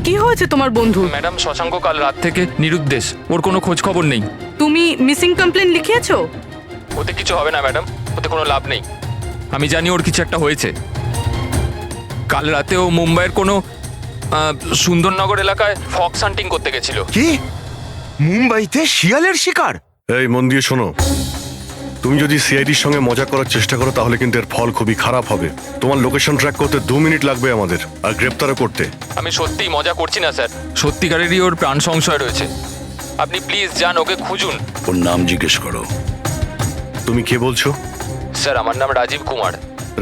কি হয়েছে তোমার বন্ধু? ম্যাডাম, শশাঙ্ক কাল রাত থেকে নিরুদ্দেশ, ওর কোনো খোঁজ খবর নেই। তুমি মিসিং কমপ্লেন লিখিয়েছো? ওতে কিছু হবে না ম্যাডাম, ওতে কোনো লাভ নেই। আমি জানি ওর কিছু একটা হয়েছে। কাল রাতে ও মুম্বাইয়ের কোনো সুন্দরনগর এলাকায় ফক্স হান্টিং করতে গেছিল। কি? মুম্বাইতে শিয়ালের শিকার? এই মন দিয়ে শোনো, তুমি যদি সিআইডির সঙ্গে মজা করার চেষ্টা করো তাহলে কিন্তু এর ফল খুবই খারাপ হবে। তোমার লোকেশন ট্র্যাক করতে 2 মিনিট লাগবে আমাদের, আর গ্রেপ্তারও করতে। আমি সত্যিই মজা করছি না স্যার, সত্যিকারেরই ওর প্রাণ সংশয় রয়েছে। আপনি প্লিজ যান, ওকে খুঁজুন। ওর নাম জিজ্ঞেস করো। তুমি কে বলছো? স্যার, আমার নাম রাজীব কুমার।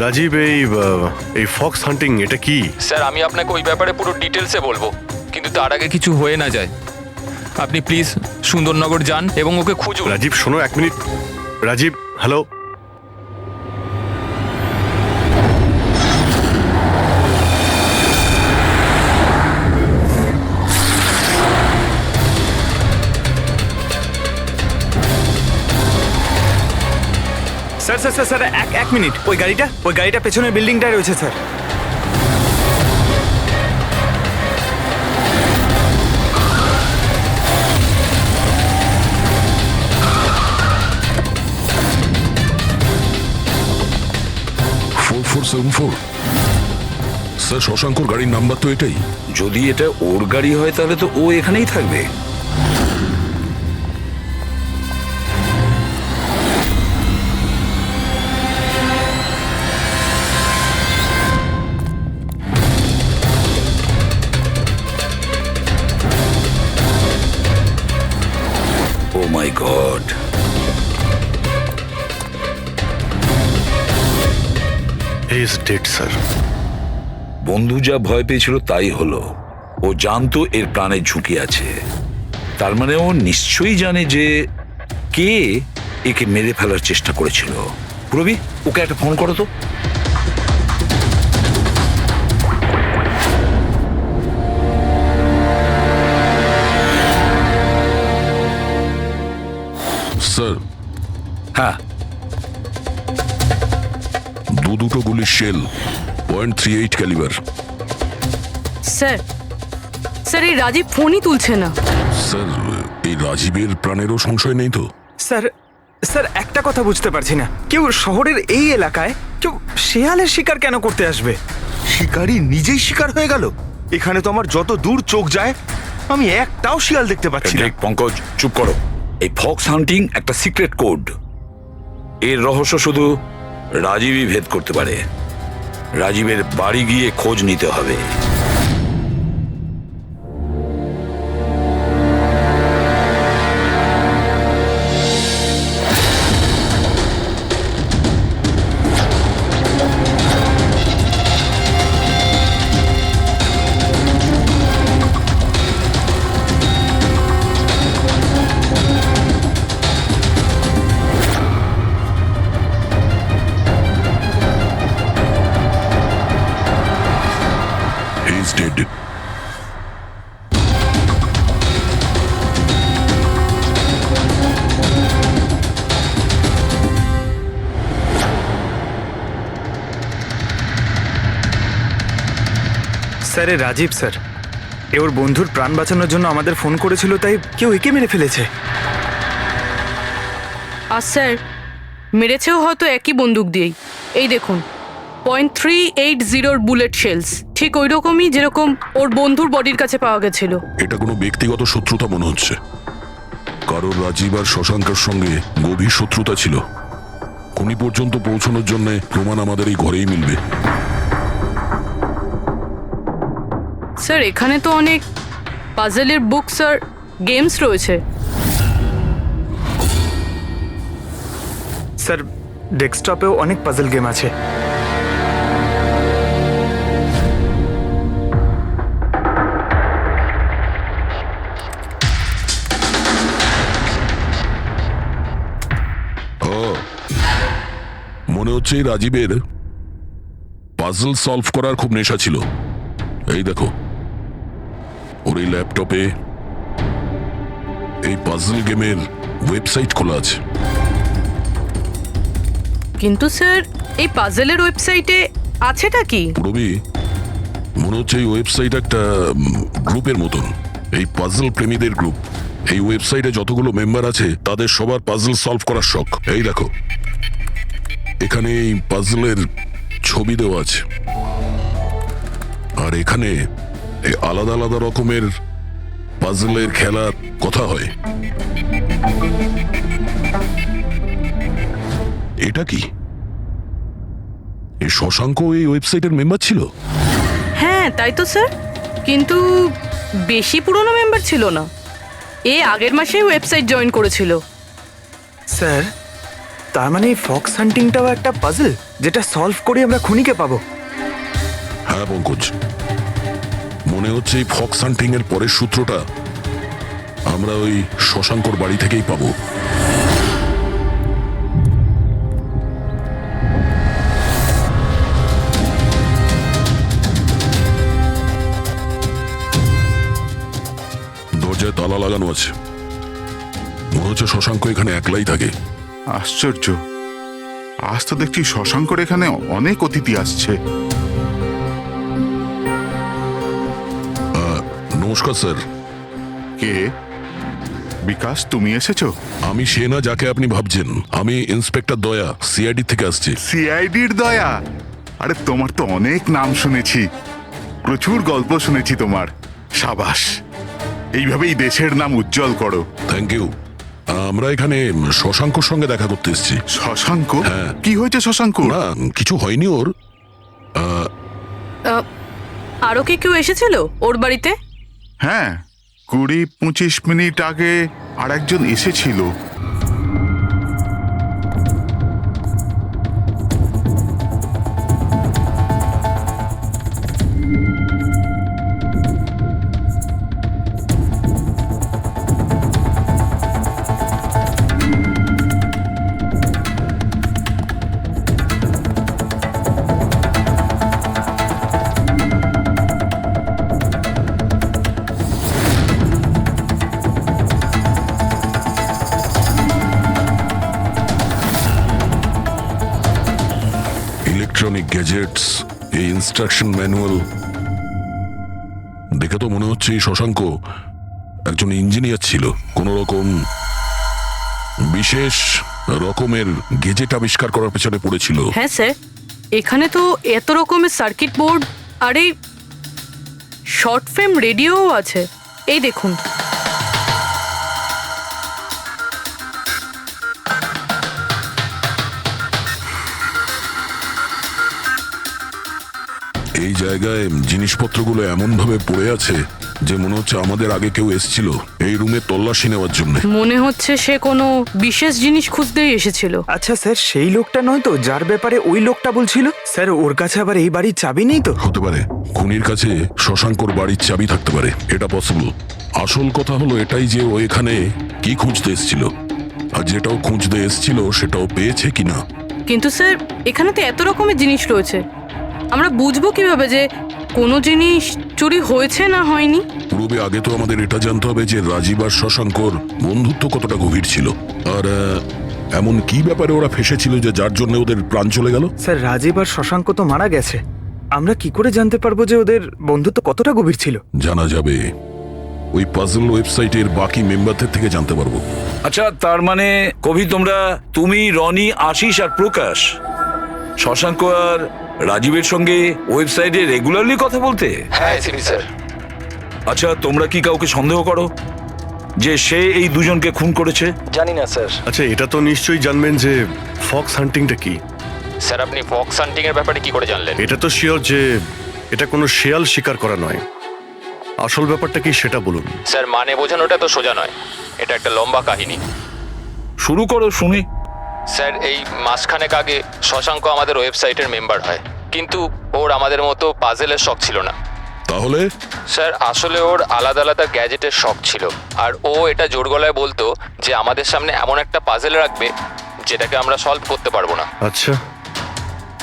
রাজীব, এই ফক্স হান্টিং এটা কি? স্যার, আমি আপনাকে ওই ব্যাপারে পুরো ডিটেলসে বলবো, কিন্তু তার আগে কিছু হয়ে না যায়। আপনি প্লিজ সুন্দরনগর যান এবং ওকে খুঁজুন। রাজীব শোনো, 1 মিনিট। Rajiv, hello. Sir sir sir sir এক মিনিট। ওই গাড়িটা পেছনের বিল্ডিংটায় রয়েছে স্যার। স্যার, শশাঙ্কর গাড়ির নাম্বার তো এটাই। যদি এটা ওর গাড়ি হয় তাহলে তো ও এখানেই থাকবে। Oh my god, he is dead sir. বন্ধু যা ভয় পেয়েছিল তাই হলো। ও জানতো এর প্রাণের ঝুঁকি আছে, তার মানে ও নিশ্চয়ই জানে যে কে একে মেরে ফেলার চেষ্টা করেছিল। রবি, ওকে একটা ফোন করো তো। স্যার, হ্যাঁ, দুটো গুলির শেল, .38 ক্যালিবার। স্যার, স্যার এই রাজীব ফোনই তুলছে না। স্যার, এই রাজীবের প্রাণেরও সংশয় নেই তো? স্যার স্যার একটা কথা বুঝতে পারছি না, কেউ শহরের এই এলাকায় কেউ শেয়ালের শিকার কেন করতে আসবে? শিকারী নিজেই শিকার হয়ে গেল। এখানে তো আমার যত দূর চোখ যায় আমি একটাও শিয়াল দেখতে পাচ্ছি না। দেখ পঙ্কজ, চুপ করো। এই ফক্স হান্টিং একটা সিক্রেট কোড। এর রহস্য শুধু রাজীবই ভেদ করতে পারে। রাজীবের বাড়ি গিয়ে খোঁজ নিতে হবে। He is dead. স্যার, এ রাজীব স্যার, এ ওর বন্ধুর প্রাণ বাঁচানোর জন্য আমাদের ফোন করেছিল, তাই কেউ একে মেরে ফেলেছে। আর স্যার, মেরেছেও হয়তো একই বন্দুক দিয়েই। এই দেখুন, .380 বুলেট শেলস, ঠিক ওই রকমই যেরকম ওর বন্ধুর বডির কাছে পাওয়া গেছিল। এটা কোনো ব্যক্তিগত শত্রুতা মনে হচ্ছে। কারোর রাজীব আর শশাঙ্কের সঙ্গে গভীর শত্রুতা ছিল। খুনি পর্যন্ত পৌঁছানোর জন্য প্রমাণ আমাদের এই ঘরেই মিলবে। স্যার, এখানে তো অনেক পাজেলের বুকস আর গেমস রয়েছে। স্যার, ডেস্কটপেও অনেক পাজল গেম আছে। মনে হচ্ছে এই রাজীবের পাজল সলভ করার খুব নেশা ছিল। এই দেখো, ওর এই ল্যাপটপে এই পাজল গেমের ওয়েবসাইট খোলা আছে। কিন্তু স্যার, এই পাজেলের ওয়েবসাইটে আছেটা কি? রবি, মনে হচ্ছে এই ওয়েবসাইট একটা গ্রুপের মতন, এই পাজল প্রেমীদের গ্রুপ। এই ওয়েবসাইটে যতগুলো মেম্বার আছে তাদের সবার পাজল সলভ করার শখ। এই দেখো, এখানে এই পাজলের ছবি দেওয়া আছে, আর এখানে এই আলাদা আলাদা রকমের পাজলের খেলার কথা হয়। এটা কি? এই শশাঙ্ক এই ওয়েবসাইটের মেম্বার ছিল? হ্যাঁ তাই তো স্যার, কিন্তু বেশি পুরনো মেম্বার ছিল না। এ আগের মাসেই ওয়েবসাইট জয়েন করেছিল। স্যার, তার মানে ফক্স হান্টিংটাও একটা পাজল, যেটা সলভ করে আমরা খুনিকে পাবো। হ্যাঁ পঙ্কজ, মনে হচ্ছে এই ফক্স হান্টিং এর পরের সূত্রটা আমরা ওই শশাঙ্কর বাড়ি থেকেই পাবো। দরজায় তালা লাগানো আছে, মনে হচ্ছে শশাঙ্ক এখানে একলাই থাকে। আশ্চর্য, আজ তো দেখছি শশাঙ্কর এখানে অনেক অতিথি আসছে। নমস্কার স্যার। কে? বিকাশ, তুমি এসেছো? আমি সে না যাকে আপনি ভাবছেন। আমি ইন্সপেক্টর দয়া, সিআইডি থেকে আসছি। সিআইডির দয়া? আরে তোমার তো অনেক নাম শুনেছি, প্রচুর গল্প শুনেছি তোমার। সাবাস, এইভাবেই দেশের নাম উজ্জ্বল করো। Thank you. আমরা এখানে শশাঙ্কর সঙ্গে দেখা করতে এসেছি। শশাঙ্ক? হ্যাঁ। কি হয়েছে শশাঙ্ক? না, কিছু হয়নি ওর। আরও কি কেউ এসেছিল ওর বাড়িতে? হ্যাঁ, 20-25 মিনিট আগে আর একজন এসেছিল। ইলেকট্রনিক গ্যাজেটস, এই ইনস্ট্রাকশন ম্যানুয়াল দেখে তো মনে হচ্ছে এই শশাঙ্ক একজন ইঞ্জিনিয়ার ছিল, কোন রকম বিশেষ রকমের গেজেট আবিষ্কার করার পেছনে পড়েছিল। হ্যাঁ স্যার, এখানে তো এত রকমের সার্কিট বোর্ড আর এই শর্ট ফ্রেম রেডিওও আছে। এই দেখুন। এই জায়গায় জিনিসপত্রগুলো এমন ভাবে পড়ে আছে যে মনে হচ্ছে আমাদের আগে কেউ এসেছিল এই রুমে তল্লাশি নেওয়ার জন্য। মনে হচ্ছে সে কোনো বিশেষ জিনিস খুঁজতেই এসেছিল। আচ্ছা স্যার, সেই লোকটা নয় তো যার ব্যাপারে ওই লোকটা বলছিল? স্যার, ওর কাছে আবার এই বাড়ির চাবি নেই তো? হতে পারে খুনির কাছে শশাঙ্কর বাড়ির চাবি থাকতে পারে, এটা পসিবল। আসল কথা হলো এটাই যে ও এখানে কি খুঁজতে এসেছিল, আর যেটাও খুঁজতে এসেছিল সেটাও পেয়েছে কিনা। কিন্তু স্যার, এখানে তো এত রকমের জিনিস রয়েছে, আমরা বুঝবো কিভাবে যে কোনো জিনিস চুরি হয়েছে না হয়নি? পূর্বে আগে তো আমাদের এটা জানতে হবে যে রাজীব আর শশাঙ্কর বন্ধুত্ব কতটা গভীর ছিল, আর এমন কি ব্যাপারে ওরা ফেসেছিল যে যার জন্য ওদের প্রাণ চলে গেল। স্যার, রাজীব আর শশাঙ্ক তো মারা গেছে, আমরা কি করে জানতে পারবো যে ওদের বন্ধুত্ব কতটা গভীর ছিল? জানা যাবে ওই পাজল ওয়েবসাইটের বাকি মেম্বারদের থেকে জানতে পারবো। আচ্ছা, তার মানে কবি তুমি, রনি, আশিস আর প্রকাশ শশাঙ্ক আর রাজীবের সঙ্গে ওয়েবসাইটে রেগুলারলি কথা বলতে? হ্যাঁ এসিপি স্যার। আচ্ছা, তোমরা কি কাউকে সন্দেহ করো যে সে এই দুজনকে খুন করেছে? জানি না স্যার। আচ্ছা, এটা তো নিশ্চয়ই জানবেন যে ফক্স হান্টিংটা কি। স্যার, আপনি ফক্স হান্টিং এর ব্যাপারে কি করে জানলেন? এটা তো শিওর যে এটা কোনো শেয়াল শিকার করা নয়। আসল ব্যাপারটা কি সেটা বলুন। স্যার, মানে বোঝানোটা তো সোজা নয়, এটা একটা লম্বা কাহিনী। শুরু করো শুনি। স্যার, এই মাসখানেক আগে শশাঙ্ক আমাদের ওয়েবসাইটের মেম্বার হয়, কিন্তু ওর আমাদের মতো পাজেলের শখ ছিল না। তাহলে স্যার, আসলে ওর আলাদা আলাদা গ্যাজেটের শখ ছিল, আর ও এটা জোর গলায় বলতো যে আমাদের সামনে এমন একটা পাজেল রাখবে যেটাকে আমরা সলভ করতে পারবো না। আচ্ছা,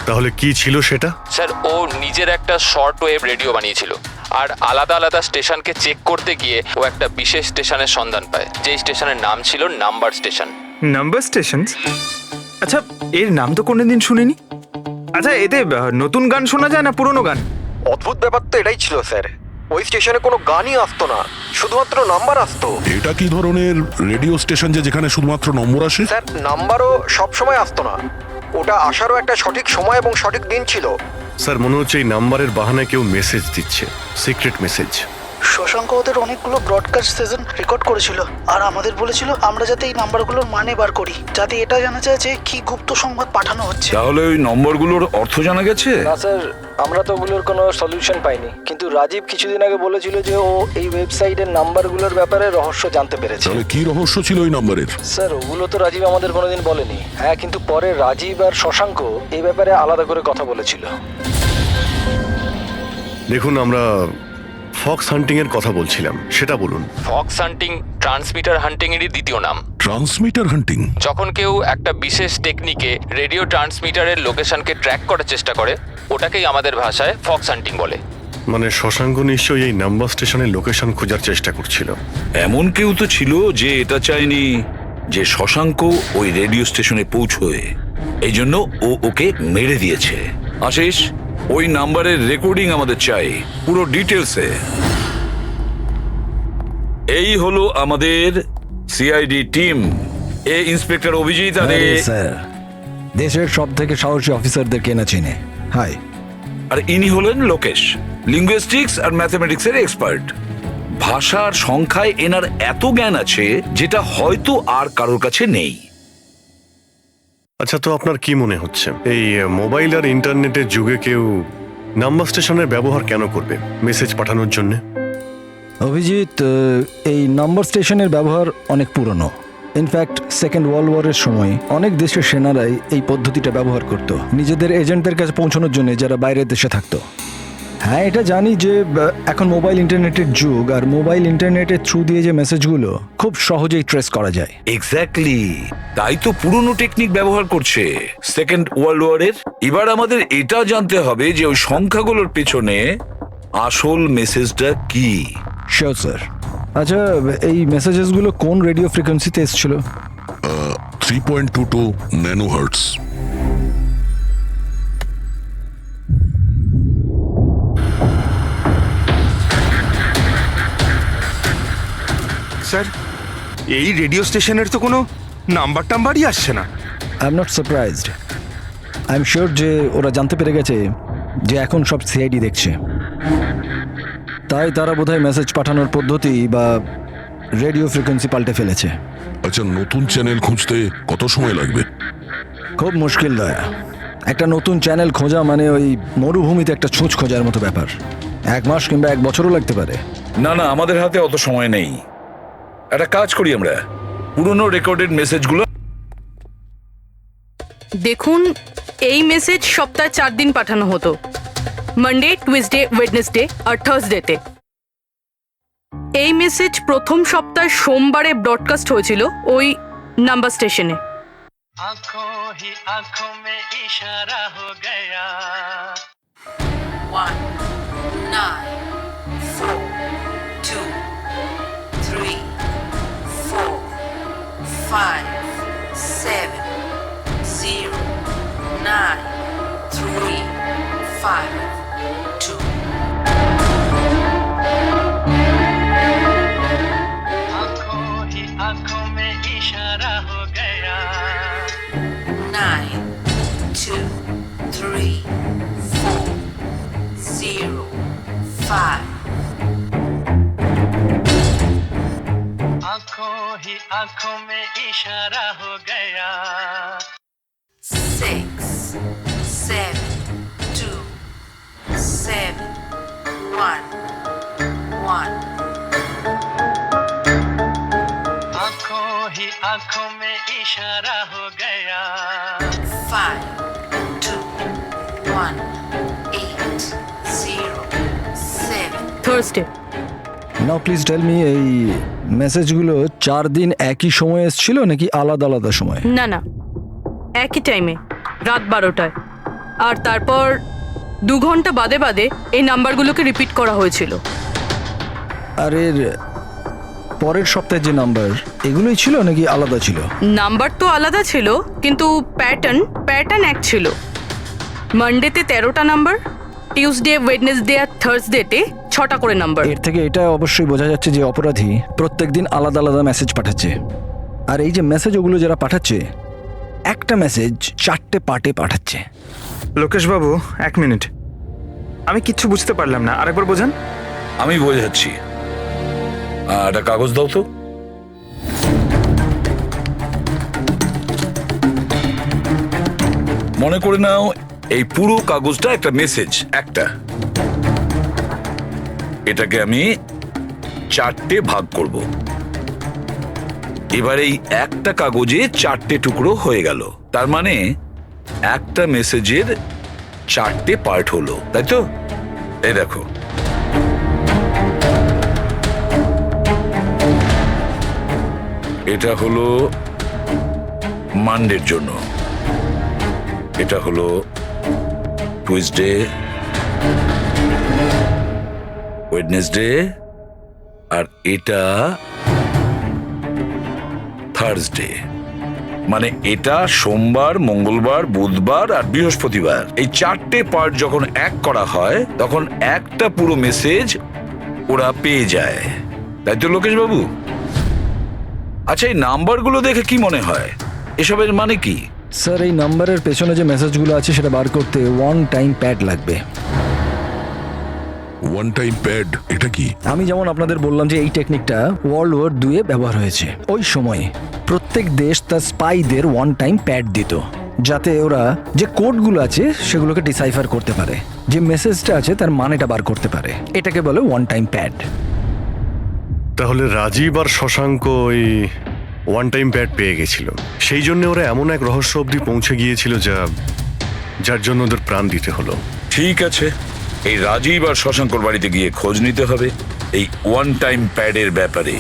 তাহলে কি ছিল সেটা? স্যার, ও নিজের একটা শর্ট ওয়েভ রেডিও বানিয়েছিল, আর আলাদা আলাদা স্টেশনকে চেক করতে গিয়ে ও একটা বিশেষ স্টেশনের সন্ধান পায়, যেই স্টেশনের নাম ছিল নাম্বার স্টেশন। Number station? আচ্ছা, এর নাম তো কোনোদিন শুনিনি। আচ্ছা, এতে নতুন গান শোনা যায় না পুরনো গান? অদ্ভুত ব্যাপার তো এটাই ছিল স্যার, ওই স্টেশনে কোনো গানই আসতো না, শুধুমাত্র নাম্বার আসতো। এটা কি ধরনের রেডিও স্টেশন যে যেখানে শুধুমাত্র নম্বর আসে? স্যার নাম্বারও সব সময় আসতো না, ওটা আসারও একটা সঠিক সময় এবং সঠিক দিন ছিল। স্যার মনে হচ্ছে এই নাম্বারের বাহানায় কেউ মেসেজ দিচ্ছে, সিক্রেট মেসেজ। শশাঙ্ক ওদের অনেকগুলো ব্রডকাস্ট সেশন রেকর্ড করেছিল আর আমাদের বলেছিল আমরা যাতে এই নাম্বারগুলোর মানে বার করি, যাতে এটা জানা যায় যে কি গুপ্ত সংবাদ পাঠানো হচ্ছে। তাহলে ওই নম্বরগুলোর অর্থ জানা গেছে? না স্যার, আমরা তো ওগুলোর কোনো সলিউশন পাইনি, কিন্তু রাজীব কিছুদিন আগে বলেছিল যে ও এই ওয়েবসাইটের নাম্বারগুলোর ব্যাপারে রহস্য জানতে পেরেছে। তাহলে কি রহস্য ছিল ওই নাম্বারের? স্যার ওগুলো তো রাজীব আমাদের কোনোদিন বলেনি। হ্যাঁ, কিন্তু পরে রাজীব আর শশাঙ্ক এই ব্যাপারে আলাদা করে কথা বলেছিল। দেখুন, আমরা ফক্স হান্টিং এর কথা বলছিলাম, সেটা বলুন। ফক্স হান্টিং ট্রান্সমিটার হান্টিং এরই দ্বিতীয় নাম। ট্রান্সমিটার হান্টিং? যখন কেউ একটা বিশেষ টেকনিকে রেডিও ট্রান্সমিটারের লোকেশনকে ট্র্যাক করার চেষ্টা করে, ওটাকেই আমাদের ভাষায় ফক্স হান্টিং বলে। মানে শশাঙ্ক নিশ্চয়ই এই নাম্বার স্টেশনের লোকেশন খোঁজার চেষ্টা করছিল। এমন কেউ তো ছিল যে এটা চায়নি যে শশাঙ্ক ওই রেডিও স্টেশনে পৌঁছয়, এই জন্য ও ওকে মেরে দিয়েছে। আশিস, ওই নাম্বারের রেকর্ডিং আমাদের চাই, পুরো ডিটেলসে। এই হলো আমাদের সিআইডি টিম। এ ইন্সপেক্টর অভিজিৎ আর স্যার, দেশের সব থেকে সাহসী অফিসারদের কেনা চিনে। হাই। আর ইনি হলেন লোকেশ, লিঙ্গুইস্টিক্স আর ম্যাথমেটিক্স এর এক্সপার্ট। ভাষার সংখ্যায় এনার এত জ্ঞান আছে যেটা হয়তো আর কারোর কাছে নেই। আচ্ছা, তো আপনার কি মনে হচ্ছে এই মোবাইল আর ইন্টারনেটের যুগে কেউ নাম্বার স্টেশনের ব্যবহার কেন করবে মেসেজ পাঠানোর জন্য? অভিজিৎ, এই নাম্বার স্টেশনের ব্যবহার অনেক পুরনো। ইনফ্যাক্ট সেকেন্ড ওয়ার্ল্ড ওয়ারের সময় অনেক দেশের সেনারাই এই পদ্ধতিটা ব্যবহার করত নিজেদের এজেন্টদের কাছে পৌঁছানোর জন্য, যারা বাইরের দেশে থাকতো। হ্যাঁ, এটা জানি যে এখন মোবাইল ইন্টারনেটের যুগ, আর মোবাইল ইন্টারনেটের থ্রু দিয়ে যে মেসেজগুলো খুব সহজেই ট্রেস করা যায়। এক্স্যাক্টলি, তাই তো পুরনো টেকনিক ব্যবহার করছে সেকেন্ড ওয়ার্ল্ড ওয়ারের। এবার আমাদের এটা জানতে হবে যে ওই সংখ্যাগুলোর পেছনে আসল মেসেজটা কি। Sure sir. আচ্ছা, এই মেসেজেসগুলো কোন রেডিও ফ্রিকোয়েন্সিতে এসেছিল? 3.22 ন্যানোহার্টস। স্যার, এই রেডিও স্টেশনের তো কোনো নাম্বার টাম্বারই আসছে না। I am not surprised. I am sure যে ওরা জানতে পেরে গেছে যে এখন সব সিআইডি দেখছে, তাই তারা বোধহয় মেসেজ পাঠানোর পদ্ধতি বা রেডিও ফ্রিকোয়েন্সি পাল্টে ফেলেছে। আচ্ছা, নতুন চ্যানেল খুঁজতে কত সময় লাগবে? খুব মুশকিল দয়া। একটা নতুন চ্যানেল খোঁজা মানে ওই মরুভূমিতে একটা ছুঁচ খোঁজার মতো ব্যাপার। 1 মাস কিংবা 1 বছরও লাগতে পারে। না না, আমাদের হাতে অত সময় নেই। একটা কাজ করি, আমরা পুরনো রেকর্ডেড মেসেজগুলো। দেখুন, এই মেসেজ সপ্তাহে 4 দিন পাঠানো হতো, মানডে, টুইসডে, ওয়েডনেসডে আর থার্সডেতে। এই মেসেজ প্রথম সপ্তাহে সোমবারে ব্রডকাস্ট হয়েছিল ওই নাম্বার স্টেশনে। आंखों ही आंखों में इशारा हो गया। 1 9 4 2 3 4 5 7 0 9 3 5 2। आंखों ही आंखों में इशारा हो गया। 9 2 3 4 0 5। आंखों ही आंखों में इशारा हो गया। 6 7 2 7 1 1। आंखों ही आंखों में इशारा हो गया। 5 2 1 8 0 7। Thursday. Now please tell me, এই মেসেজগুলো 4 দিন একই সময় এসেছিল নাকি আলাদা আলাদা সময়? না না, একই টাইমে, রাত 12টায়। আর তারপর 2 ঘন্টা বাদে বাদে এই নাম্বারগুলোকে রিপিট করা হয়েছিল। আর এর পরের সপ্তাহে যে নাম্বার, এগুলোই ছিল নাকি আলাদা ছিল? নাম্বার তো আলাদা ছিল, কিন্তু প্যাটার্ন এক ছিল। মানডেতে 13টা নাম্বার, টিউসডে, ওয়েডনেসডে আর থার্সডেতে 6টা করে নাম্বার। এর থেকে এটা অবশ্যই বোঝা যাচ্ছে যে অপরাধী প্রত্যেকদিন আলাদা আলাদা মেসেজ পাঠাচ্ছে। আর এই যে মেসেজ ওগুলো যারা পাঠাচ্ছে, একটা মেসেজ 4টে পার্টে পাঠাচ্ছে। লোকেশ বাবু, 1 মিনিট, আমি কিচ্ছু বুঝতে পারলাম না, আরেকবার বোঝান। আমি বোঝাচ্ছি। একটা কাগজ দাও তো। মনে করে নাও এই পুরো কাগজটা একটা মেসেজ, একটা। এটাকে আমি 4টে ভাগ করব। এবার এই একটা কাগজে 4টে টুকরো হয়ে গেল। তার মানে একটা মেসেজের 4টে পার্ট হলো, তাই তো? এই দেখো, এটা হলো মানডের জন্য, এটা হলো টুইসডে, ওয়েডনেসডে, আর এটা থার্সডে। মানে এটা সোমবার, মঙ্গলবার, বুধবার আর বৃহস্পতিবার। এই 4টে পার্ট যখন এক করা হয় তখন একটা পুরো মেসেজ ওরা পেয়ে যায়, তাই তো লোকেশ বাবু? আচ্ছা, এই নাম্বারগুলো দেখে কি মনে হয়, এসবের মানে কি? স্যার, এই নাম্বারের পেছনে যে মেসেজগুলো আছে সেটা বার করতে 1 টাইম প্যাড লাগবে। 1 টাইম প্যাড এটা কি? আমি যেমন আপনাদের বললাম যে এই টেকনিকটা ওয়ার্ল্ড ওয়ার 2 ব্যবহার হয়েছে। ওই সময় প্রত্যেক দেশ তার স্পাইদের 1 টাইম প্যাড দিত, যাতে ওরা যে কোডগুলো আছে সেগুলোকে ডিসাইফার করতে পারে, যে মেসেজটা আছে তার মানেটা বার করতে পারে। এটাকে বলে 1 টাইম প্যাড। তাহলে রাজীব আর শশাঙ্ক ওই 1 টাইম প্যাড পেয়ে গেছিল, সেই জন্য ওরা এমন এক রহস্য অবধি পৌঁছে গিয়েছিল যার জন্য ওদের প্রাণ দিতে হলো। ঠিক আছে, এই রাজীব আর শশাঙ্কর বাড়িতে গিয়ে খোঁজ নিতে হবে এই 1 টাইম প্যাডের ব্যাপারে।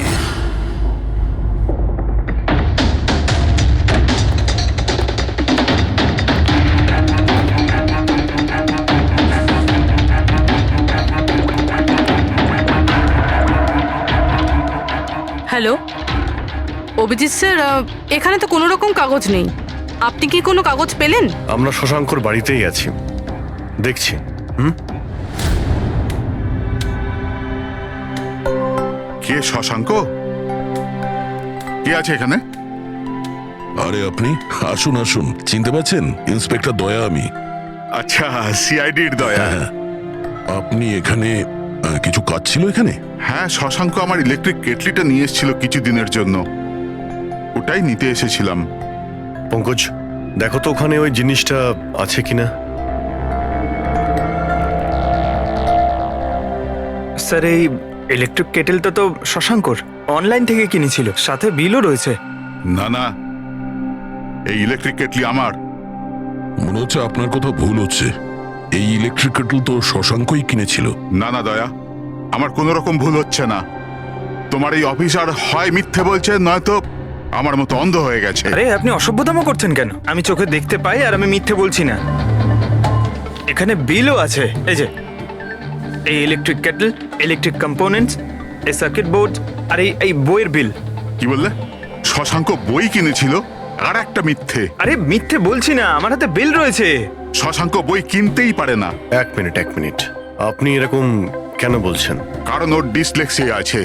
হ্যালো অভিজিৎ স্যার, এখানে তো কোনো রকম কাগজ নেই। আপনি কি কোনো কাগজ পেলেন? আমরা শশাঙ্কর বাড়িতেই আছি, দেখছি। কে শশাঙ্ক? কে আছে এখানে? আরে আপনি আসুন আসুন, চিনতে পারছেন? ইন্সপেক্টর দয়া আমি। আচ্ছা, সিআইডির দয়া। আপনি এখানে কিছু কাজ ছিল এখানে? হ্যাঁ, শশাঙ্ক আমার ইলেকট্রিক কেটলিটা নিয়ে এসেছিল কিছু দিনের জন্য, ওটাই নিতে এসেছিলাম। পঙ্কজ, দেখো তো ওখানে ওই জিনিসটা আছে কিনা। স্যার, এই ইলেকট্রিক কেটেলটা তো শশাঙ্কর অনলাইন থেকে কিনেছিল, সাথে বিলও রয়েছে। না না, এই ইলেকট্রিক কেটলি আমার। মনে হচ্ছে আপনার কোথাও ভুল হচ্ছে। এই ইলেকট্রিক কেটল তো শশাঙ্কই কিনেছিল। না না দয়া, আমার কোনো রকম ভুল হচ্ছে না। তোমার এই অফিসার হয় মিথ্যে বলছে, নয়তো আমার মতো অন্ধ হয়ে গেছে। আরে আপনি অসভ্যতামো করছেন কেন? আমি চোখে দেখতে পাই আর আমি মিথ্যে বলছি না। এখানে বিলও আছে, এই যে এই ইলেকট্রিক কেটল, ইলেকট্রিক কম্পোনেন্টস, এই সার্কিট বোর্ড আর এই বইয়ের বিল। কি বললে? শশাঙ্ক বই কিনেছিল? আর একটা মিথ্যে। আরে মিথ্যে বলছি না, আমার হাতে বিল রয়েছে। শশাঙ্ক বই কিনতেই পারে না। 1 মিনিট, আপনি এরকম কেন বলছেন? কারণ ওর ডিসলেক্সিয়া আছে।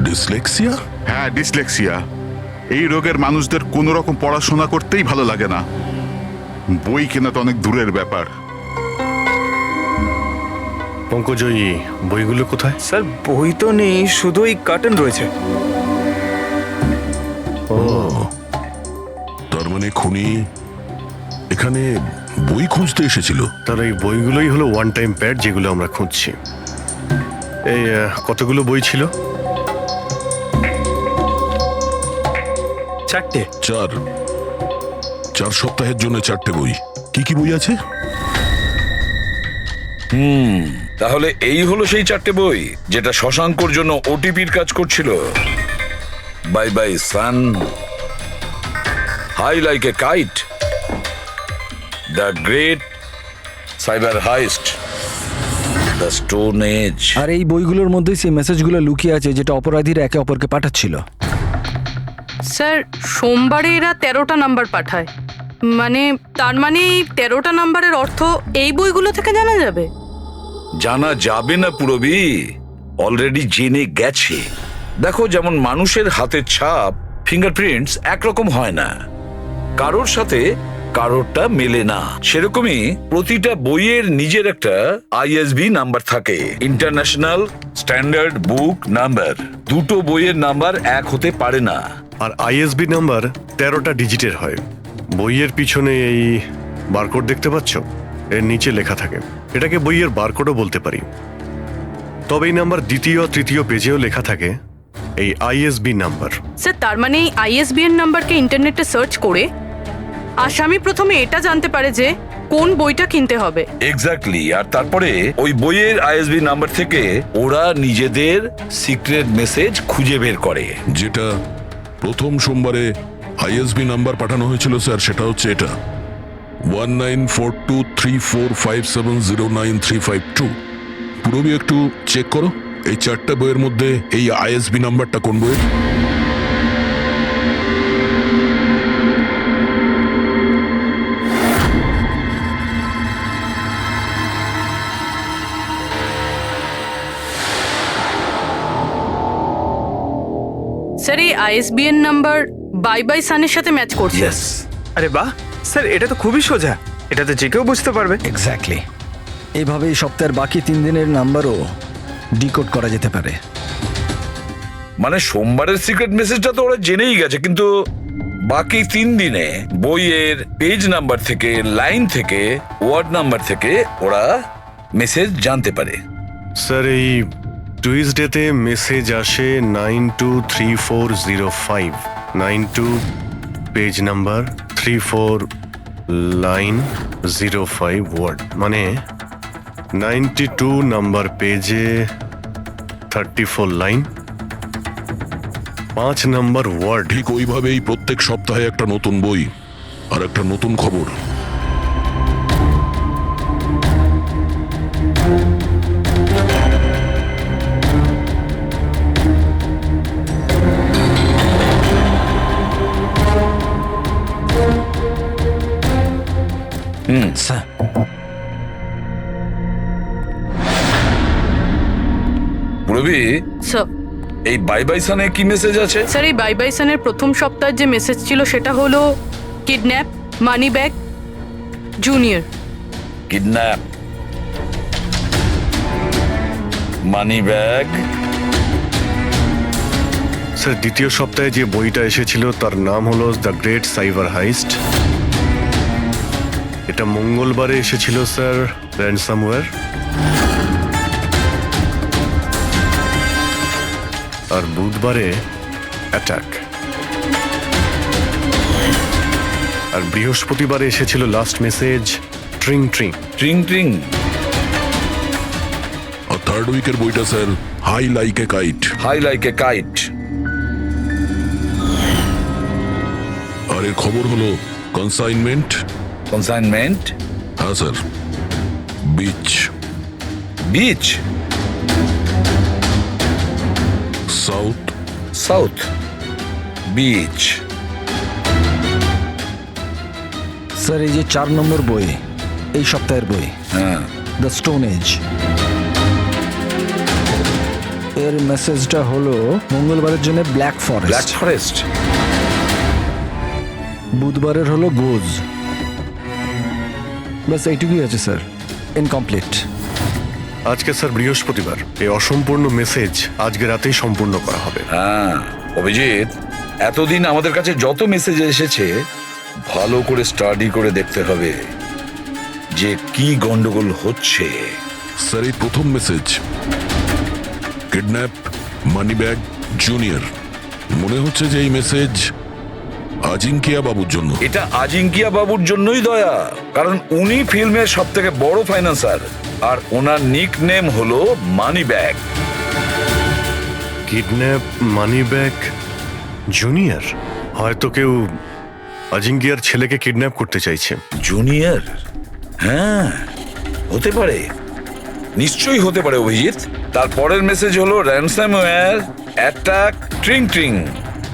ডিসলেক্সিয়া? হ্যাঁ, ডিসলেক্সিয়া। এই রোগের মানুষদের কোনো রকম পড়াশোনা করতেই ভালো লাগে না। বই কেনা তো অনেক দূরের ব্যাপার। পঙ্কজ, ওই বইগুলো কোথায়? স্যার, বই তো নেই, শুধু এই কার্টন রয়েছে। ও, তার মানে খুনি এখানে বই খুঁজতে এসেছিল। তার এই বইগুলোই হলো 1 টাইম প্যাড, যেগুলো আমরা খুঁজছি। এই কতগুলো বই ছিল? 4টে। 4 সপ্তাহের জন্য 4টে বই। কি কি বই আছে? তাহলে এই হলো সেই 4টে বই যেটা শশাঙ্কর জন্য ওটিপির কাজ করছিল। Bye bye son, high like a kite, the great cyber heist, the stone age. আর এই বইগুলোর মধ্যে সেই মেসেজগুলো লুকিয়ে আছে যেটা অপরাধীরা একে অপরকে পাঠাচ্ছিল। স্যার, সোমবারে এরা 13টা নাম্বার পাঠায়, মানে তার মানে এই 13টা নাম্বারের অর্থ এই বইগুলো থেকে জানা যাবে? জানা যাবে না পুরবি, অলরেডি জেনে গেছে। দেখো, যেমন মানুষের হাতের ছাপ ফিঙ্গারপ্রিন্টস একরকম হয় না, কারোর সাথে কারোরটা মেলে না, সেরকমই প্রতিটা বইয়ের নিজের একটা আইএসবি নাম্বার থাকে, ইন্টারন্যাশনাল স্ট্যান্ডার্ড বুক নাম্বার। দুটো বইয়ের নাম্বার এক হতে পারে না। আর আইএসবি নাম্বার 13টা ডিজিটের হয়। বইয়ের পিছনে এই বারকোড দেখতে পাচ্ছ, এর নিচে লেখা থাকে। এটাকে বইয়ের বারকোডও বলতে পারি। তবে এই নাম্বার দ্বিতীয় তৃতীয় পেজেও লেখা থাকে এই আইএসবি নাম্বার। স্যার, তার মানে এই আইএসবিএন নাম্বারকে ইন্টারনেটে সার্চ করে আসামি প্রথমে এটা জানতে পারে যে কোন বইটা কিনতে হবে। এক্স্যাক্টলি। আর তারপরে ওই বইয়ের আইএসবি নাম্বার থেকে ওরা নিজেদের সিক্রেট মেসেজ খুঁজে বের করে। যেটা প্রথম সোমবারে আইএসবি নাম্বার পাঠানো হয়েছিল স্যার, সেটা হচ্ছে এটা 194234570935 পুরবি একটু চেক করো এই 4টা বইয়ের মধ্যে এই আইএসবি নাম্বারটা কোন বইয়ের। স্যার, এই আইএসবিএন নাম্বার বাই বাই সানের সাথে ম্যাচ করছে। আরে বাহ স্যার, এটা তো খুবই সোজা, এটা তো যে কেউ বুঝতে পারবে। এক্স্যাক্টলি। এইভাবেই সপ্তাহের বাকি 3 দিনের নাম্বারও ডিকোড করা যেতে পারে। মানে সোমবারের সিক্রেট মেসেজটা তো ওরা জেনেই গেছে, কিন্তু বাকি 3 দিনে বইয়ের পেজ নাম্বার থেকে, লাইন থেকে, ওয়ার্ড নাম্বার থেকে ওরা মেসেজ জানতে পারে। স্যার, এই টুইসডেতে মেসেজ আসে 923405, 92 পেজ নাম্বার, 34 লাইন, 05 ওয়ার্ড, মানে 92 নাম্বার পেজে 34 লাইন, 5 নাম্বার ওয়ার্ড। ঠিক ওইভাবেই প্রত্যেক সপ্তাহে একটা নতুন বই আর একটা নতুন খবর। স্যার, পুরবি, স্যার, এই বাই বাই সানে কি মেসেজ আছে? স্যার, এই বাই বাই সানের প্রথম সপ্তাহের যে মেসেজ ছিল সেটা হলো kidnap, money bag, junior. Kidnap, money bag. Sir, দ্বিতীয় সপ্তাহে যে বইটা এসেছিল তার নাম হলো দ্য গ্রেট সাইবার হাইস্ট। এটা মঙ্গলবারে এসেছিল স্যার, র্যানসামওয়্যার। আর বুধবারে অ্যাটাক। আর বৃহস্পতিবারে এসেছিল লাস্ট মেসেজ ট্রিং ট্রিং। ট্রিং ট্রিং। আর থার্ড উইকের বইটা sir high like a kite. High like a kite. আর এর খবর হলো কনসাইনমেন্ট। কনসাইনমেন্ট? হ্যাঁ sir. Beach. Beach? South. South beach. Sir, এই যে 4 নম্বর বই, এই সপ্তাহের বই, হ্যাঁ, দ্য স্টোন এজ, এর মেসেজটা হলো মঙ্গলবারের জন্য ব্ল্যাক ফরেস্ট। Black forest. বুধবারের হলো গোজ। বাস এইটুকুই আছে স্যার, ইনকমপ্লিট। আজকে স্যার বৃহস্পতিবার, এই অসম্পূর্ণ মেসেজ আজকে রাতেই সম্পূর্ণ করা হবে। হ্যাঁ অভিজিৎ, এতদিন আমাদের কাছে যত মেসেজ এসেছে ভালো করে স্টাডি করে দেখতে হবে যে কি গন্ডগোল হচ্ছে। স্যার, এই প্রথম message kidnap, money bag, junior, মনে হচ্ছে যে এই মেসেজ আজিঙ্কিয়া বাবুর জন্য। এটা আজিঙ্কিয়া বাবুর জন্যই দয়া, কারণ উনি ফিল্মের সব থেকে বড় ফাইন্যান্সার আর ওনার নিক নেম হলো money bag. Kidnap, money bag, junior. হয়তো কেউ আজিঙ্কিয়ার ছেলেকে কিডন্যাপ করতে চাইছে। জুনিয়র? হ্যাঁ, হতে পারে, নিশ্চয়ই হতে পারে অভিজিৎ। তারপরের মেসেজ হলো র্যানসামওয়্যার, অ্যাটাক, ট্রিং ট্রিং।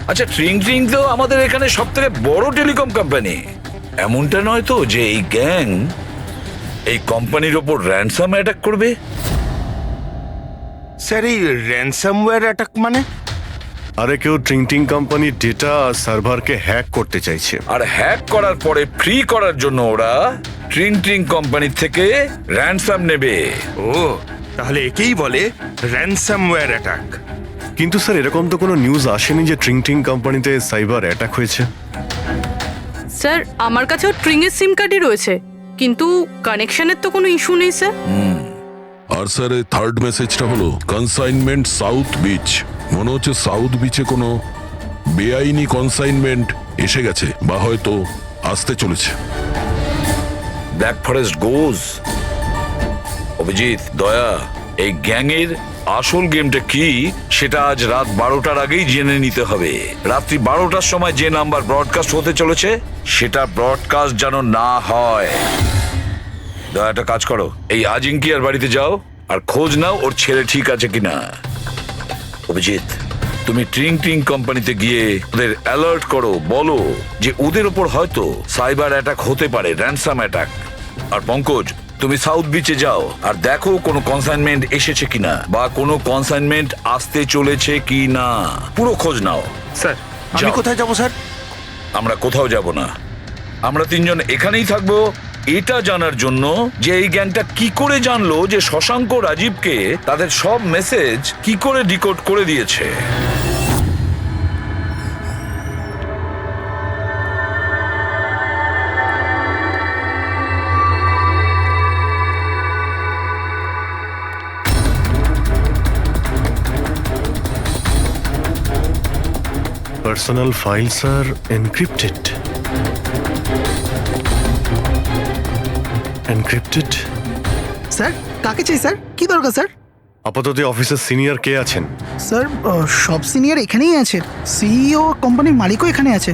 আচ্ছা, ট্রিং ট্রিং তো আমাদের এখানে সব থেকে বড় টেলিকম কোম্পানি। এমনটা নয় তো যে এই গ্যাং এই কোম্পানির ওপর র্যানসাম অ্যাটাক করবে? স্যার এই র্যানসামওয়্যার অ্যাটাক মানে? আরে কেউ ট্রিং কোম্পানির ডেটা আর সার্ভারকে হ্যাক করতে চাইছে। আর হ্যাক করার পরে ফ্রি করার জন্য ওরা ট্রিং কোম্পানি থেকে র্যানসাম নেবে। ও, তাহলে একেই বলে র্যানসামওয়্যার অ্যাটাক। কিন্তু স্যার এরকম তো কোনো নিউজ আসেনি যে ট্রিং কোম্পানিতে সাইবার অ্যাটাক হয়েছে। স্যার আমার কাছেও ট্রিংয়ের সিম কার্ডই রয়েছে, কিন্তু কানেকশনের তো কোনো ইস্যু নেই স্যার। আর স্যার এই থার্ড মেসেজটা হলো কনসাইনমেন্ট সাউথ বিচ। মনে হচ্ছে সাউথ বিচে কোনো বেআইনি কনসাইনমেন্ট এসে গেছে বা হয়তো আসতে চলেছে। ব্ল্যাক ফরেস্ট গোজ। অভিজিৎ, দয়া, এই গ্যাংয়ের আসল গেমটা কি সেটা আজ রাত 12টার আগেই জেনে নিতে হবে। রাত্রি 12টার সময় যে নাম্বার ব্রডকাস্ট হতে চলেছে সেটা ব্রডকাস্ট যেন না হয়। দয়া, একটা কাজ করো, এই আজিঙ্কিয়ার বাড়িতে যাও আর খোঁজ নাও ওর ছেলে ঠিক আছে কিনা। অভিজিৎ, তুমি ট্রিং কোম্পানিতে গিয়ে ওদের অ্যালার্ট করো, বলো যে ওদের ওপর হয়তো সাইবার অ্যাটাক হতে পারে, র্যানসাম অ্যাটাক। আর পঙ্কজ, তুমি সাউথ বিচে যাও আর দেখো কোনো কনসাইনমেন্ট এসেছে কিনা বা কোনো কনসাইনমেন্ট আসতে চলেছে কিনা, পুরো খোঁজ নাও। স্যার আমি যাও। কোথায় যাব স্যার? আমরা কোথাও যাব না, আমরা তিনজন এখানেই থাকবো এটা জানার জন্য যে এই গ্যাংটা কি করে জানলো যে শশাঙ্ক রাজীবকে তাদের সব মেসেজ কি করে ডিকোড করে দিয়েছে। পার্সোনাল ফাইলস আর এনক্রিপ্টেড। এনক্রিপ্টেড? স্যার কাকে চাই স্যার? কি দরকার স্যার? আপাতত অফিসের সিনিয়র কে আছেন? স্যার সব সিনিয়র এখানেই আছে, সিইও কোম্পানির মালিকও এখানে আছে,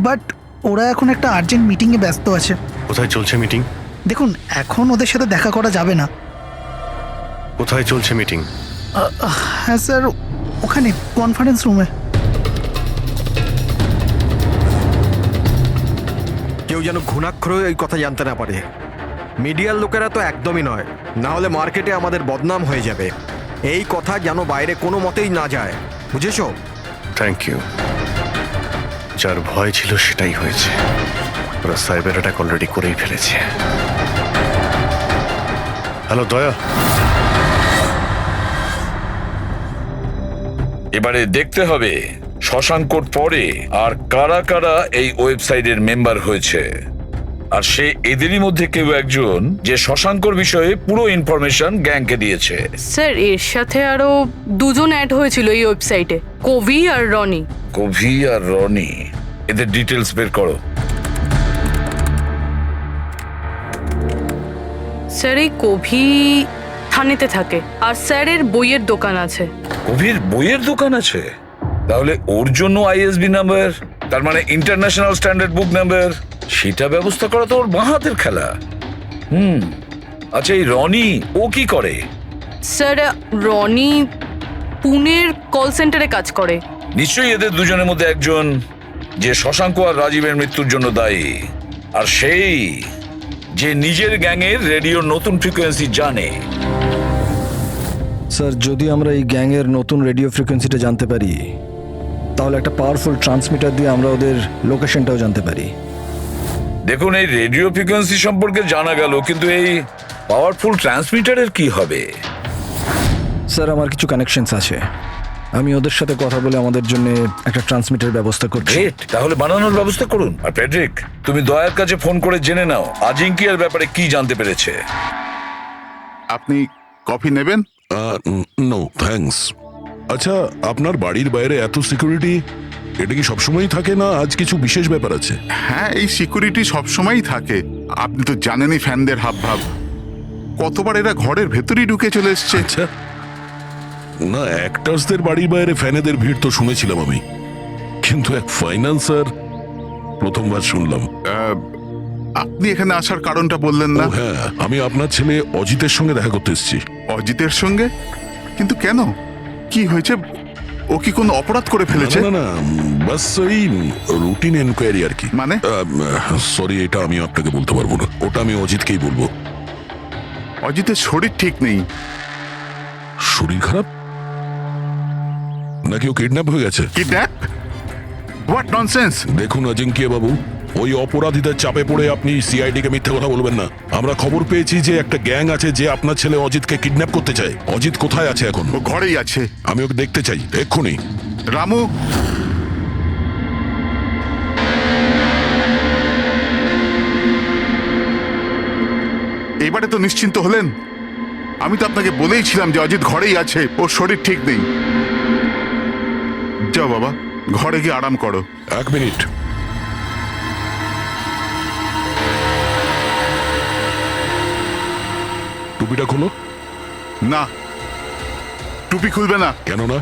বাট ওরা এখন একটা আর্জেন্ট মিটিংয়ে ব্যস্ত আছে। কোথায় চলছে মিটিং? দেখুন এখন ওদের সাথে দেখা করা যাবে না। কোথায় চলছে মিটিং? হ্যাঁ স্যার, ওখানে কনফারেন্স রুমে। কেউ যেন ঘুণাক্ষরেও এই কথা জানতে না পারে। মিডিয়ার লোকেরা তো একদমই নয়, না হলে মার্কেটে আমাদের বদনাম হয়ে যাবে। এই কথা যেন বাইরে কোনো মতেই না যায়, বুঝেছো? Thank you. যার ভয় ছিল সেটাই হয়েছে। ওরা সাইবার অ্যাটাক অলরেডি করেই ফেলেছে। হ্যালো দয়া, এবারে দেখতে হবে শশাঙ্কর পরে আর কারা কারা এই ওয়েবসাইটের মেম্বার হয়েছে। আর সে এদেরই মধ্যে কেউ একজন যে শশাঙ্কর বিষয়ে পুরো ইনফরমেশন গ্যাংকে দিয়েছে। স্যার এর সাথে আরো দুজন অ্যাড হয়েছিল এই ওয়েবসাইটে, কবি আর রনি। কবি আর রনি, এদের ডিটেলস বের করো। স্যার এই কবি থানেতে থাকে, আর স্যারের বইয়ের দোকান আছে। কবির বইয়ের দোকান আছে? তাহলে ওর জন্য আইএসবি নাম্বার, তার মানে ইন্টারন্যাশনাল স্ট্যান্ডার্ড বুক নাম্বার, সেটা ব্যবস্থা করা তো ওর বাঁ হাতের খেলা। আচ্ছা এই রনি ও কি করে? স্যার রনি পুনের কল সেন্টারে কাজ করে। নিশ্চয়ই এদের দুজনের মধ্যে একজন যে শশাঙ্ক আর রাজীবের মৃত্যুর জন্য দায়ী, আর সেই যে নিজের গ্যাংয়ের রেডিওর নতুন ফ্রিকোয়েন্সি জানে। স্যার যদি আমরা এই গ্যাংয়ের নতুন রেডিও ফ্রিকোয়েন্সিটা জানতে পারি, তাহলে একটা পাওয়ারফুল ট্রান্সমিটার দিয়ে আমরা ওদের লোকেশনটাও জানতে পারি। দেখুন এই রেডিও ফ্রিকোয়েন্সি সম্পর্কে জানা গেল, কিন্তু এই পাওয়ারফুল ট্রান্সমিটারের কি হবে? স্যার আমার কিছু কানেকশনস আছে, আমি ওদের সাথে কথা বলে আমাদের জন্য একটা ট্রান্সমিটার ব্যবস্থা করছি। গ্রেট, তাহলে বানানোর ব্যবস্থা করুন। আর প্যাট্রিক, তুমি দয়ার কাছে ফোন করে জেনে নাও আজিঙ্কিয়ার ব্যাপারে কি জানতে পেরেছে। আপনি কফি নেবেন? No thanks. আচ্ছা, আপনার বাড়ির বাইরে এত সিকিউরিটি, এটা কি সবসময়ই থাকে না আজ কিছু বিশেষ ব্যাপার আছে? হ্যাঁ, এই সিকিউরিটি সবসময়ই থাকে। আপনি তো জানেনই ফ্যানদের হাবভাব। কতবার এরা ঘরের ভেতরেই ঢুকে চলে এসছে। আচ্ছা, না অ্যাক্টার্সদের বাড়ির বাইরে ফ্যানেদের ভিড় তো শুনেছিলাম আমি, কিন্তু এক ফাইন্যান্সার প্রথমবার শুনলাম। আপনি এখানে আসার কারণটা বললেন না? হ্যাঁ, আমি আপনার ছেলে অজিতের সঙ্গে দেখা করতে এসেছি। অজিতের সঙ্গে? কিন্তু কেন, কি হয়েছে? ও কি কোনো অপরাধ করে ফেলেছে? না না বাস ওই রুটিন এনকোয়ারি আর কি। মানে? সরি, এটা আমি আপনাকে বলতে পারবো না, ওটা আমি অজিতকেই বলবো। অজিতের শরীর ঠিক নেই। শরীর খারাপ নাকি ও কিডন্যাপ হয়ে গেছে? কিডন্যাপ? What nonsense! দেখুন অজিঙ্কিয়া বাবু, ওই অপরাধীদের চাপে পড়ে আপনি সিআইডি কে মিথ্যে কথা বলবেন না। আমরা খবর পেয়েছি যে একটা গ্যাং আছে যে আপনার ছেলে অজিতকে কিডন্যাপ করতে চায়। অজিত কোথায় আছে এখন? ও ঘরেই আছে। আমি ওকে দেখতে চাই এক্ষুনি। রামু, এবারে তো নিশ্চিন্ত হলেন? আমি তো আপনাকে বলেইছিলাম যে অজিত ঘরেই আছে, ওর শরীর ঠিক নেই। যাও বাবা, ঘরে গিয়ে আরাম করো। 1 মিনিট। টুপিটা খোলো। না, টুপি খুলবে না। কেন না?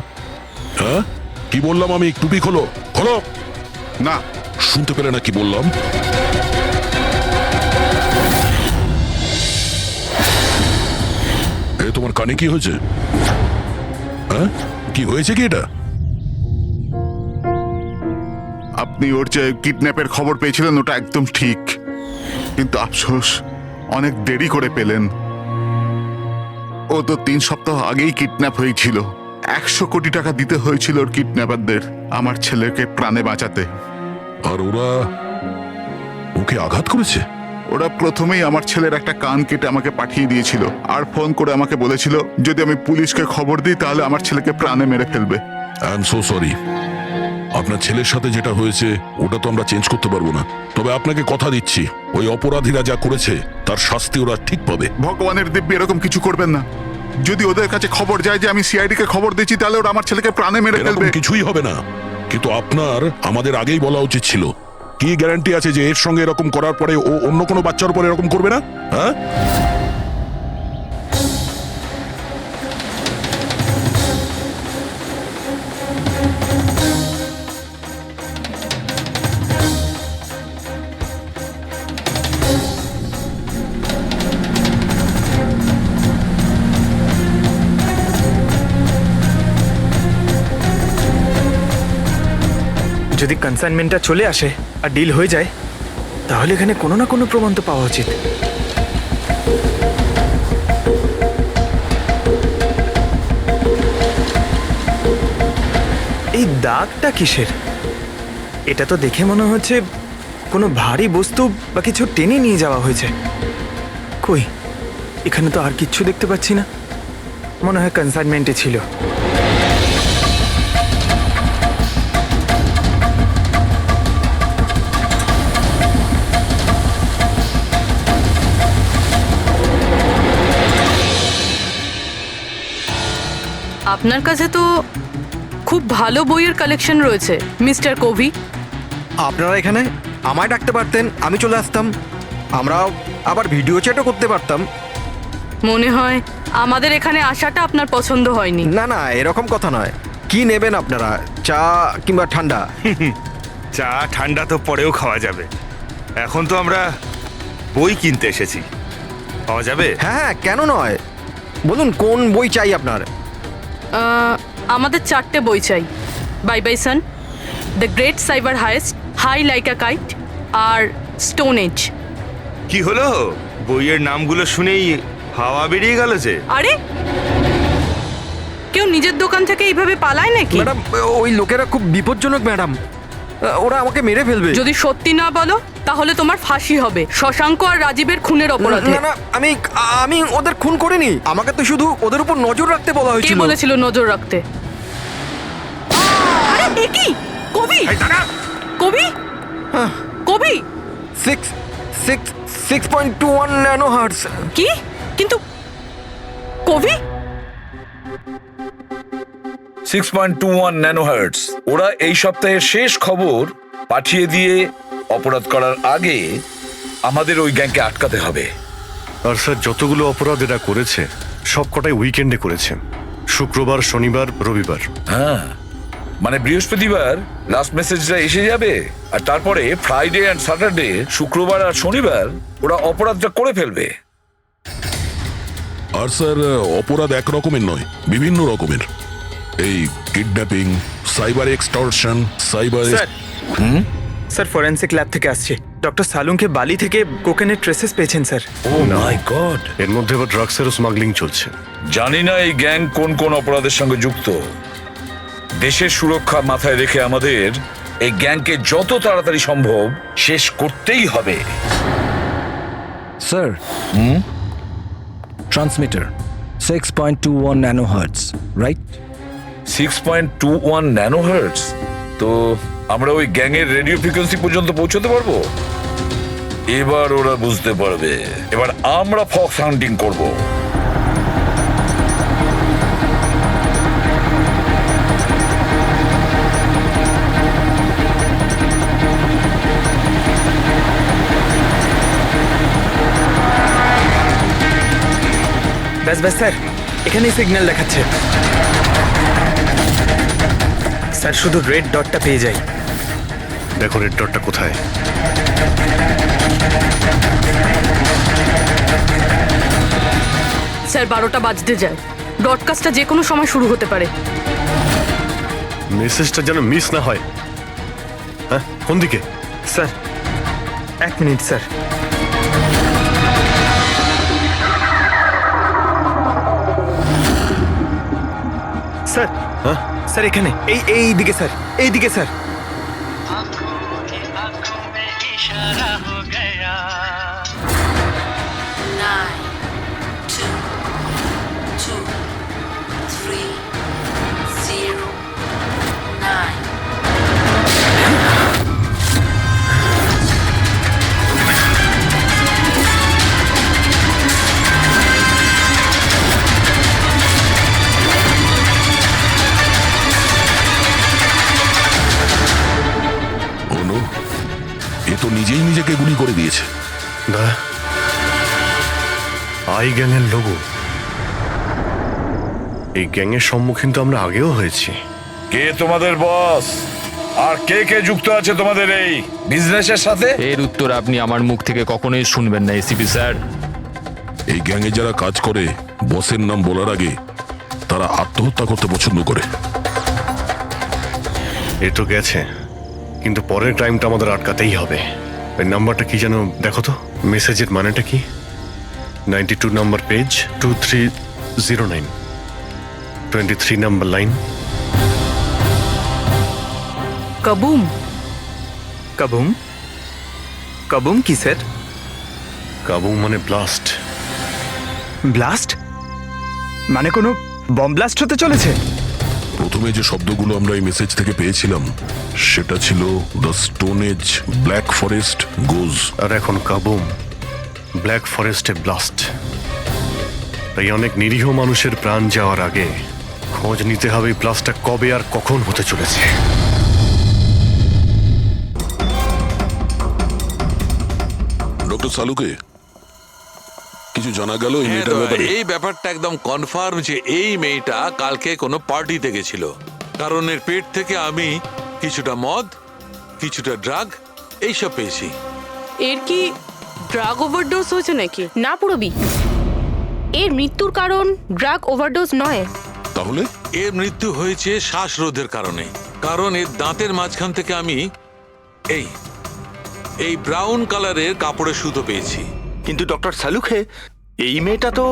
হ্যাঁ, কি বললাম আমি? টুপি খোলো, খোলো। না। শুনতে পেলে না কি বললাম? এ তোমার কানে কি হয়েছে? হ্যাঁ, কি হয়েছে কি এটা? আপনি ওর যে কিডন্যাপের খবর পেয়েছিলেন ওটা একদম ঠিক, কিন্তু আফসোস অনেক দেরি করে পেলেন। ও তো 3 সপ্তাহ আগেই কিডন্যাপ হয়েছিল। 100 কোটি টাকা দিতে হয়েছিল ওর কিডন্যাপারদের আমার ছেলেকে প্রাণে বাঁচাতে। আর ওরা ওকে আঘাত করেছে? ওরা প্রথমেই আমার ছেলের একটা কান কেটে আমাকে পাঠিয়ে দিয়েছিল, আর ফোন করে আমাকে বলেছিল যদি আমি পুলিশকে খবর দিই তাহলে আমার ছেলেকে প্রাণে মেরে ফেলবে। I am so sorry. আপনার ছেলের সাথে যেটা হয়েছে ওটা তো আমরা চেঞ্জ করতে পারবো না, তবে আপনাকে কথা দিচ্ছি ওই অপরাধীরা যা করেছে তার শাস্তি ওরা ঠিক পাবে। ভগবানের দিব্যি এরকম কিছু করবেন না। যদি ওদের কাছে খবর যায় যে আমি সিআইডি কে খবর দিচ্ছি তাহলে ওরা আমার ছেলেকে প্রাণে মেরে ফেলবে। এরকম কিছুই হবে না, কিন্তু আপনার আমাদের আগেই বলা উচিত ছিল। কি গ্যারান্টি আছে যে এর সঙ্গে এরকম করার পরে ও অন্য কোনো বাচ্চার উপর এরকম করবে না? হ্যাঁ, যদি কনসাইনমেন্টটা চলে আসে আর ডিল হয়ে যায় তাহলে এখানে কোনো না কোনো প্রমাণ তো পাওয়া উচিত। এই দাগটা কিসের? এটা তো দেখে মনে হচ্ছে কোনো ভারী বস্তু বা কিছু টেনে নিয়ে যাওয়া হয়েছে। কই, এখানে তো আর কিচ্ছু দেখতে পাচ্ছি না। মনে হয় কনসাইনমেন্টে ছিল। আপনার কাছে তো খুব ভালো বইয়ের কালেকশন রয়েছে মিস্টার কোভি। আপনারা এখানে আমায় ডাকতে পারতেন, আমি চলে আসতাম। আমরা আবার ভিডিও চ্যাটও করতে পারতাম। মনে হয় আমাদের এখানে আসাটা আপনার পছন্দ হয়নি। না না, এরকম কথা নয়। কি নেবেন আপনারা, চা কিংবা ঠান্ডা? চা ঠান্ডা তো পরেও খাওয়া যাবে, এখন তো আমরা বই কিনতে এসেছি। পাওয়া যাবে? হ্যাঁ হ্যাঁ, কেন নয়, বলুন কোন বই চাই আপনার? আমাদের 4টে বই চাই। Bye bye sun, the great cyber heist, high like a kite আর স্টোন এজ। কি হলো, বইয়ের নামগুলো শুনেই হাওয়া বেরিয়ে গেল যে? আরে কেউ নিজের দোকান থেকে এইভাবে পালায় নাকি? ম্যাডাম, ওই লোকেরা খুব বিপজ্জনক ম্যাডাম, ওরা আমাকে মেরে ফেলবে। যদি সত্যি না বলো তাহলে তোমার ফাঁসি হবে শশাঙ্ক আর রাজীবের খুনের অপরাধে। না না, আমি ওদের খুন করিনি। আমাকে তো শুধু ওদের উপর নজর রাখতে বলা কে হয়েছিল। বলেছিল নজর রাখতে? আরে এ কি? কবি, কবি, কবি 6.21 ন্যানো হার্টজ। কি? কিন্তু কবি 6.21 ন্যানোহার্টজ। ওরা এই সপ্তাহের শেষ খবর পাঠিয়ে দিয়ে অপরাধ করার আগে আমাদের ওই গ্যাংকে আটকাতে হবে। আর স্যার, যতগুলো অপরাধ এরা করেছে সব কটাই উইকেন্ডে করেছে, শুক্রবার, শনিবার, রবিবার। হ্যাঁ, মানে বৃহস্পতিবার লাস্ট মেসেজটা এসে যাবে, আর তারপরে ফ্রাইডে অ্যান্ড স্যাটারডে, শুক্রবার আর শনিবার ওরা অপরাধটা করে ফেলবে। আর স্যার, অপরাধ এক রকমের নয়, বিভিন্ন রকমের। এই kidnapping, cyber extortion, cyber sir sir forensic lab থেকে আসছে। ডক্টর সালুংকে বালি থেকে কোকেনের ট্রেসেস পেয়েছেন স্যার। ও মাই গড, এর মধ্যে আবার ড্রাগসেরও স্মাগলিং চলছে। জানি না এই গ্যাং কোন কোন অপরাধের সঙ্গে যুক্ত। দেশের সুরক্ষা মাথায় রেখে আমাদের এই গ্যাংকে যত তাড়াতাড়ি সম্ভব শেষ করতেই হবে। Sir, transmitter 6.21 nanohertz, right? 6.21 nanohertz. তো আমরা ওই গ্যাংয়ের রেডিও ফ্রিকোয়েন্সি পর্যন্ত পৌঁছতে পারবো? এবার ওরা বুঝতে পারবে। এবার আমরা ফক্স হান্টিং করব। ব্যাস ব্যাস স্যার, এখানেই সিগন্যাল দেখাচ্ছে। স্যার শুধু রেড ডটটা পেয়ে যাই। দেখো রেড ডটটা কোথায়। স্যার 12টা বাজতে যায়, ব্রডকাস্টটা যে কোনো সময় শুরু হতে পারে। মেসেজটা যেন মিস না হয়। হ্যাঁ, কোন দিকে? Sir 1 minute sir. স্যার হ্যাঁ স্যার এখানে, এই দিকে স্যার, এই দিকে স্যার। आंखों ही आंखों में इशारा हो गया 9, 2, 2, 3, 0, 9. অনু, এ তো নিজেই নিজেকে গুলি করে দিয়েছে। না, আই গ্যাংয়ের লোগো। এই গ্যাংয়ের সম্মুখীন তো আমরা আগেও হয়েছি। কে তোমাদের বস আর কে কে যুক্ত আছে তোমাদের এই বিজনেসের সাথে? এর উত্তর আপনি আমার মুখ থেকে কখনোই শুনবেন না এসিপি স্যার। এই গ্যাংয়ে যারা কাজ করে বসের নাম বলার আগে তারা আত্মহত্যা করতে পছন্দ করে। এ তো গেছে, কিন্তু পরের ক্রাইমটা আমাদের আটকাতেই হবে। ওই নাম্বারটা কি যেন দেখো তো, মেসেজের মানেটা কি? 92 নাম্বার পেজ 2309, 23 নাম্বার লাইন। কাবুম। কাবুম? কাবুম কি স্যার? কাবুম মানে ব্লাস্ট। ব্লাস্ট মানে কোনো বম ব্লাস্ট হতে চলেছে? প্রথমে যে শব্দগুলো আমরা এই মেসেজ থেকে পেয়েছিলাম সেটা ছিল the stone age, black forest goes. আর এখন কাবুম, ব্ল্যাক ফরেস্টে ব্লাস্ট। তাই অনেক নিরীহ মানুষের প্রাণ যাওয়ার আগে খোঁজ নিতে হবে এই ব্লাস্টটা কবে আর কখন হতে চলেছে। ডক্টর সালুকে কিছু জানা গেল এই মেয়েটার ব্যাপারে? এই ব্যাপারটা একদম কনফার্ম যে এই মেয়েটা কালকে কোনো পার্টিতে গেছিল, কারণ এর পেট থেকে আমি কিছুটা মদ, কিছুটা ড্রাগ এইসব পেয়েছি। এর কি ড্রাগ ওভারডোজ হয়েছে নাকি? না পুরবি, এর মৃত্যুর কারণ ড্রাগ ওভারডোজ নয়। তাহলে এর মৃত্যু হয়েছে শ্বাসরোধের কারণে, কারণ এর দাঁতের মাঝখান থেকে আমি এই ব্রাউন কালারের কাপড়ের সুতো পেয়েছি। কিন্তু ডক্টর সালুখে, এই মেয়েটা তো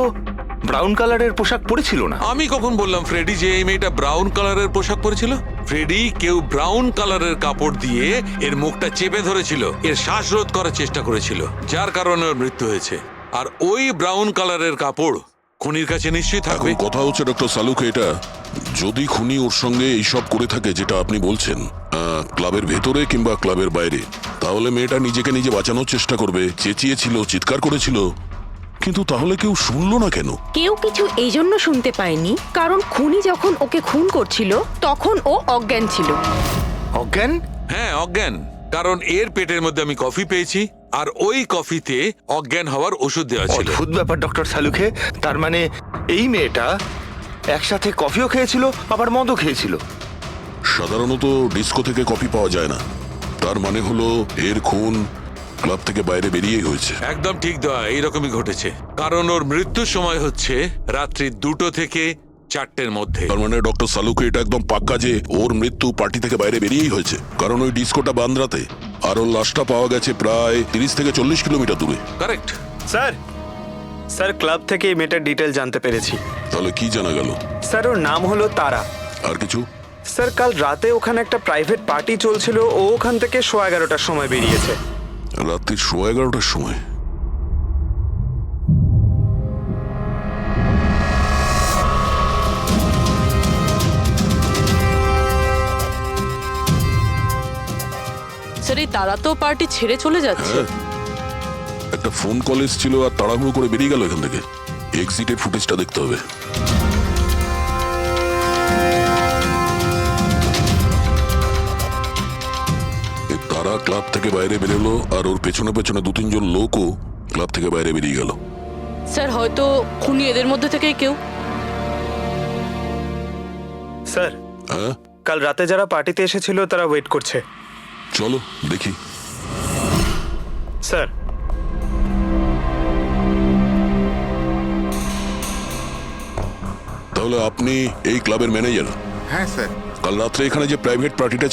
ব্রাউন কালারের পোশাক পরেছিল না। আমি কখন বললাম ফ্রেডি যে এই মেয়েটা ব্রাউন কালারের পোশাক পরেছিল? ফ্রেডি, কেউ ব্রাউন কালারের কাপড় দিয়ে এর মুখটা চেপে ধরেছিল, এর শ্বাসরোধ করার চেষ্টা করেছিল, যার কারণে ওর মৃত্যু হয়েছে। আর ওই ব্রাউন কালারের কাপড় খুনির কাছে নিশ্চয়ই থাকবে। এখন কথা হচ্ছে ডক্টর সালুকে, এটা যদি খুনি ওর সঙ্গে এইসব করে থাকে যেটা আপনি বলছেন, ক্লাবের ভেতরে কিংবা ক্লাবের বাইরে, তাহলে মেয়েটা নিজেকে নিজে বাঁচানোর চেষ্টা করবে, চেঁচিয়েছিল, চিৎকার করেছিল, কিন্তু তাহলে কেউ শুনলো না কেন? কেউ কিছু এই জন্য শুনতে পায়নি কারণ খুনি যখন ওকে খুন করছিল তখন ও অজ্ঞান ছিল। অজ্ঞান? হ্যাঁ, অজ্ঞান, কারণ এর পেটের মধ্যে আমি কফি পেয়েছি আর ওই কফিতে অজ্ঞান হওয়ার ওষুধ দেওয়া ছিল। অদ্ভুত ব্যাপার ডক্টর সালুখে, তার মানে এই মেয়েটা একসাথে কফিও খেয়েছিল আবার মদও খেয়েছিল। সাধারণত ডিস্কো থেকে কফি পাওয়া যায় না, তার মানে হলো এর খুন ক্লাব থেকে বাইরে বেরিয়েই হয়েছে। একদম ঠিক দয়া, এইরকমই ঘটেছে, কারণ ওর মৃত্যুর সময় হচ্ছে রাত্রি 2টো থেকে 4টের মধ্যে। তার মানে ডক্টর সালুকে এটা একদম পাক্কা যে ওর মৃত্যু পার্টি থেকে বাইরে বেরিয়েই হয়েছে, কারণ ওই ডিস্কোটা বান্দ রাতে, আর ওর লাশটা পাওয়া গেছে প্রায় 30 থেকে 40 কিলোমিটার দূরে। কারেক্ট। স্যার ক্লাব থেকে এই মেয়েটার ডিটেল জানতে পেরেছি। তাহলে কি জানা গেল? স্যার ওর নাম হলো তারা। আর কিছু? স্যার কাল রাতে ওখানে একটা প্রাইভেট পার্টি চলছিল, ও ওখান থেকে 11:15টার সময় বেরিয়েছে। রাত্রি 11:15টার সময়? স্যার এই তারা তো পার্টি ছেড়ে চলে যাচ্ছে। একটা ফোন কল এসেছিল আর তাড়াহুড়ো করে বেরিয়ে গেল এখান থেকে। এক্সিটের ফুটেজটা দেখতে হবে। তারা ক্লাব থেকে বাইরে বেরোলো আর ওর পেছনে পেছনে 2-3 জন লোকও ক্লাব থেকে বাইরে বেরিয়ে গেল। স্যার হয়তো খুনি এদের মধ্যে থেকেই কেউ। স্যার কাল রাতে যারা পার্টিতে এসেছিল তারা ওয়েট করছে। চলো দেখি। স্যার তাহলে আপনি এই ক্লাবের ম্যানেজার? হ্যাঁ স্যার। কাল রাত্রে এখানে যে প্রাইভেট পার্টিটা